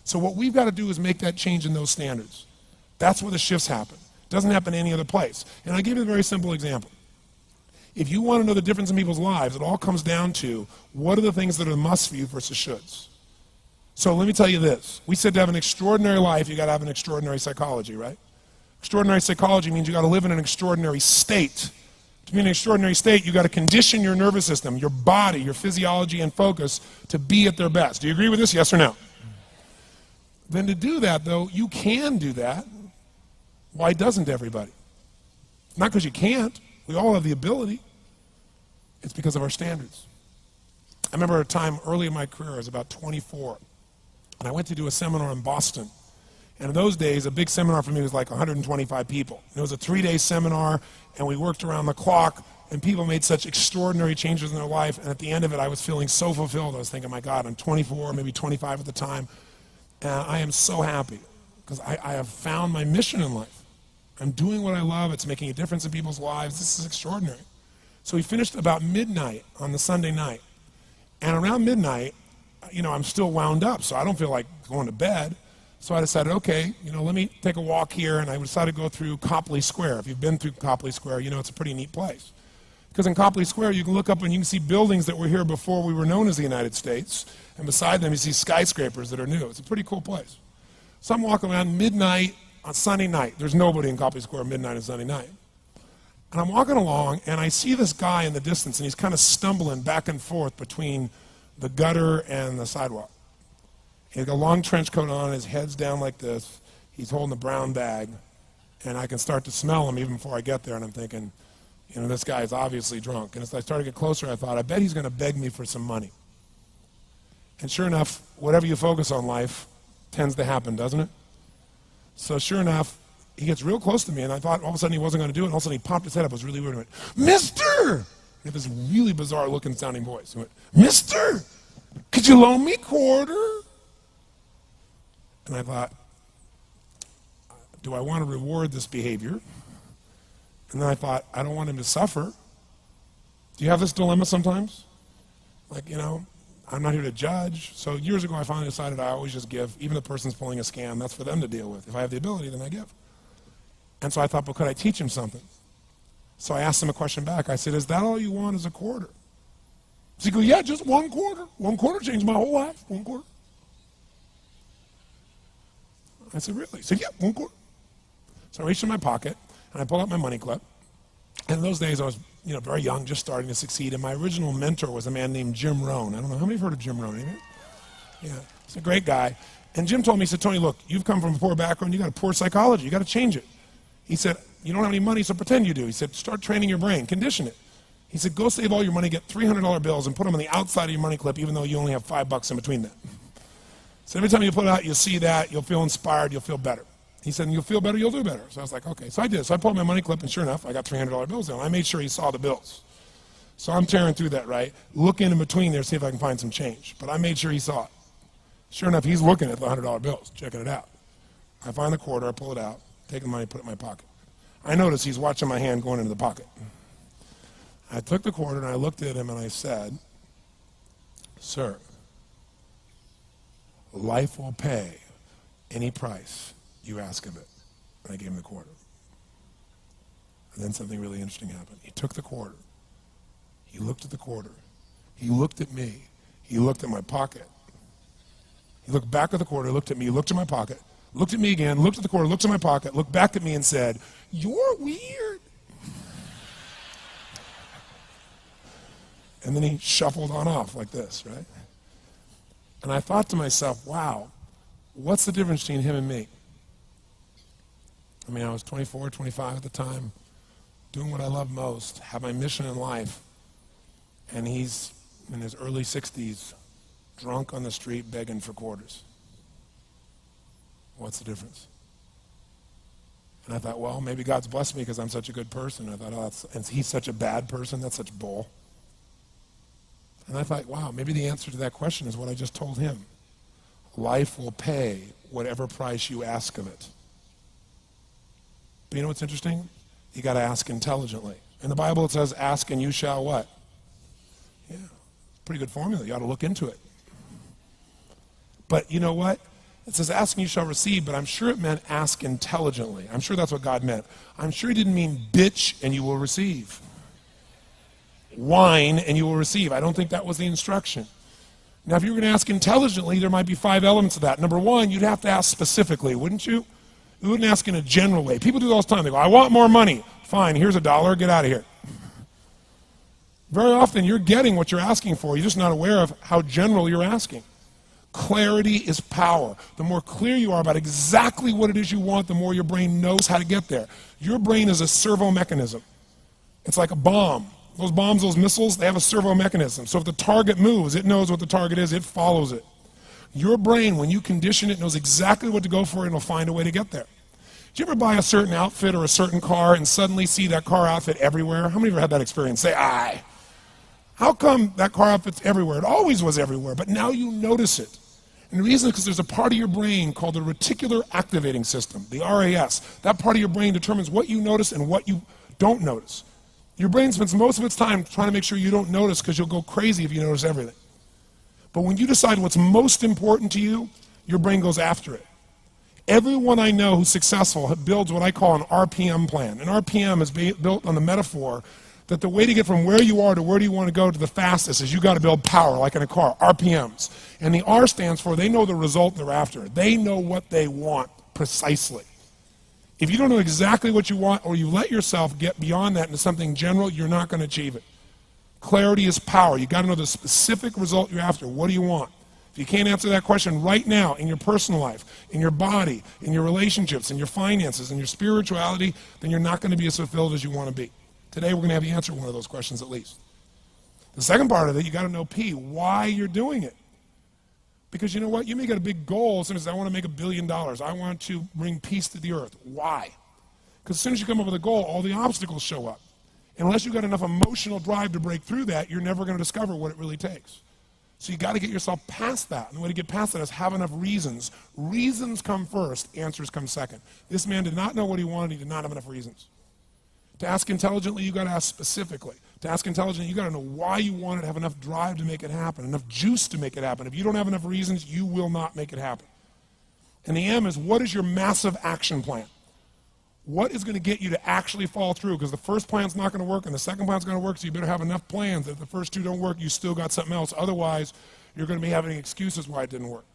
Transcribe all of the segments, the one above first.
So what we've got to do is make that change in those standards. That's where the shifts happen. It doesn't happen any other place. And I'll give you a very simple example. If you want to know the difference in people's lives, it all comes down to what are the things that are musts for you versus shoulds. So let me tell you this. We said to have an extraordinary life, you got to have an extraordinary psychology, right? Extraordinary psychology means you got to live in an extraordinary state. To be in an extraordinary state, you got to condition your nervous system, your body, your physiology and focus to be at their best. Do you agree with this? Yes or no? Then to do that, though, you can do that. Why doesn't everybody? Not because you can't. We all have the ability. It's because of our standards. I remember a time early in my career, I was about 24, and I went to do a seminar in Boston. And in those days, a big seminar for me was like 125 people. It was a 3-day seminar, and we worked around the clock, and people made such extraordinary changes in their life. And at the end of it, I was feeling so fulfilled. I was thinking, my God, I'm 24, maybe 25 at the time, and I am so happy because I have found my mission in life. I'm doing what I love. It's making a difference in people's lives. This is extraordinary. So we finished about midnight on the Sunday night. And around midnight, I'm still wound up, so I don't feel like going to bed. So I decided, okay, let me take a walk here, and I decided to go through Copley Square. If you've been through Copley Square, it's a pretty neat place. Because in Copley Square, you can look up and you can see buildings that were here before we were known as the United States, and beside them you see skyscrapers that are new. It's a pretty cool place. So I'm walking around midnight on Sunday night. There's nobody in Copley Square midnight on Sunday night. And I'm walking along, and I see this guy in the distance, and he's kind of stumbling back and forth between the gutter and the sidewalk. He's got a long trench coat on, his head's down like this. He's holding a brown bag, and I can start to smell him even before I get there, and I'm thinking, this guy is obviously drunk. And as I started to get closer, I thought, I bet he's going to beg me for some money. And sure enough, whatever you focus on life tends to happen, doesn't it? So sure enough, he gets real close to me, and I thought all of a sudden he wasn't going to do it, and all of a sudden he popped his head up. It was really weird. He went, "Mister!" He had this really bizarre looking sounding voice. He went, "Mister, could you loan me a quarter?" And I thought, do I want to reward this behavior? And then I thought, I don't want him to suffer. Do you have this dilemma sometimes? Like, I'm not here to judge. So years ago, I finally decided I always just give. Even if the person's pulling a scam, that's for them to deal with. If I have the ability, then I give. And so I thought, well, could I teach him something? So I asked him a question back. I said, is that all you want is a quarter? So he goes, yeah, just one quarter. One quarter changed my whole life. One quarter. I said, really? He said, yeah, one quarter. So I reached in my pocket, and I pulled out my money clip. And in those days, I was very young, just starting to succeed. And my original mentor was a man named Jim Rohn. I don't know, how many have heard of Jim Rohn? Anybody? Yeah, he's a great guy. And Jim told me, he said, Tony, look, you've come from a poor background. You got a poor psychology. You got to change it. He said, you don't have any money, so pretend you do. He said, start training your brain. Condition it. He said, go save all your money, get $300 bills, and put them on the outside of your money clip, even though you only have $5 in between them. So every time you put it out, you'll see that, you'll feel inspired, you'll feel better. He said, and you'll feel better, you'll do better. So I was like, okay. So I did. So I pulled my money clip, and sure enough, I got $300 bills in. I made sure he saw the bills. So I'm tearing through that, right? Looking in between there, see if I can find some change. But I made sure he saw it. Sure enough, he's looking at the $100 bills, checking it out. I find the quarter, I pull it out, take the money, put it in my pocket. I notice he's watching my hand going into the pocket. I took the quarter, and I looked at him, and I said, sir, life will pay any price you ask of it. And I gave him the quarter. And then something really interesting happened. He took the quarter. He looked at the quarter. He looked at me. He looked at my pocket. He looked back at the quarter, looked at me, looked at my pocket, looked at me again, looked at the quarter, looked at my pocket, looked back at me and said, you're weird. And then he shuffled on off like this, right? And I thought to myself, wow, what's the difference between him and me? I mean, I was 24, 25 at the time, doing what I love most, have my mission in life, and he's in his early 60s, drunk on the street begging for quarters. What's the difference? And I thought, well, maybe God's blessed me because I'm such a good person. I thought, oh, and he's such a bad person, that's such bull. And I thought, wow, maybe the answer to that question is what I just told him. Life will pay whatever price you ask of it. But you know what's interesting? You got to ask intelligently. In the Bible it says, ask and you shall what? Yeah, pretty good formula. You ought to look into it. But you know what? It says, ask and you shall receive, but I'm sure it meant ask intelligently. I'm sure that's what God meant. I'm sure he didn't mean bitch and you will receive. Whine and you will receive. I don't think that was the instruction. Now, if you were going to ask intelligently, there might be 5 elements of that. Number 1, you'd have to ask specifically, wouldn't you? You wouldn't ask in a general way. People do it all the time. They go, I want more money. Fine, here's $1, get out of here. Very often you're getting what you're asking for. You're just not aware of how general you're asking. Clarity is power. The more clear you are about exactly what it is you want, the more your brain knows how to get there. Your brain is a servo mechanism. It's like a bomb. Those bombs, those missiles, they have a servo mechanism. So if the target moves, it knows what the target is, it follows it. Your brain, when you condition it, knows exactly what to go for and it'll find a way to get there. Did you ever buy a certain outfit or a certain car and suddenly see that car outfit everywhere? How many of you have had that experience? Say, aye. How come that car outfit's everywhere? It always was everywhere, but now you notice it. And the reason is because there's a part of your brain called the reticular activating system, the RAS. That part of your brain determines what you notice and what you don't notice. Your brain spends most of its time trying to make sure you don't notice because you'll go crazy if you notice everything. But when you decide what's most important to you, your brain goes after it. Everyone I know who's successful builds what I call an RPM plan. An RPM is built on the metaphor that the way to get from where you are to where do you want to go to the fastest is you got to build power, like in a car, RPMs. And the R stands for they know the result they're after. They know what they want precisely. If you don't know exactly what you want or you let yourself get beyond that into something general, you're not going to achieve it. Clarity is power. You got to know the specific result you're after. What do you want? If you can't answer that question right now in your personal life, in your body, in your relationships, in your finances, in your spirituality, then you're not going to be as fulfilled as you want to be. Today we're going to have you answer one of those questions at least. The second part of it, you got to know P, why you're doing it. Because you know what? You may get a big goal as soon as I want to make $1 billion. I want to bring peace to the earth. Why? Because as soon as you come up with a goal, all the obstacles show up. Unless you've got enough emotional drive to break through that, you're never going to discover what it really takes. So you got to get yourself past that. And the way to get past that is have enough reasons. Reasons come first, answers come second. This man did not know what he wanted. He did not have enough reasons. To ask intelligently, you got to ask specifically. To ask intelligently, you got to know why you want it, have enough drive to make it happen, enough juice to make it happen. If you don't have enough reasons, you will not make it happen. And the M is, what is your massive action plan? What is going to get you to actually fall through? Because the first plan's not going to work and the second plan's going to work, so you better have enough plans that if the first 2 don't work, you still got something else. Otherwise, you're going to be having excuses why it didn't work.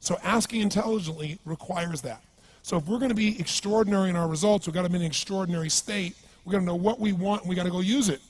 So asking intelligently requires that. So if we're going to be extraordinary in our results, we've got to be in an extraordinary state. We've got to know what we want and we've got to go use it.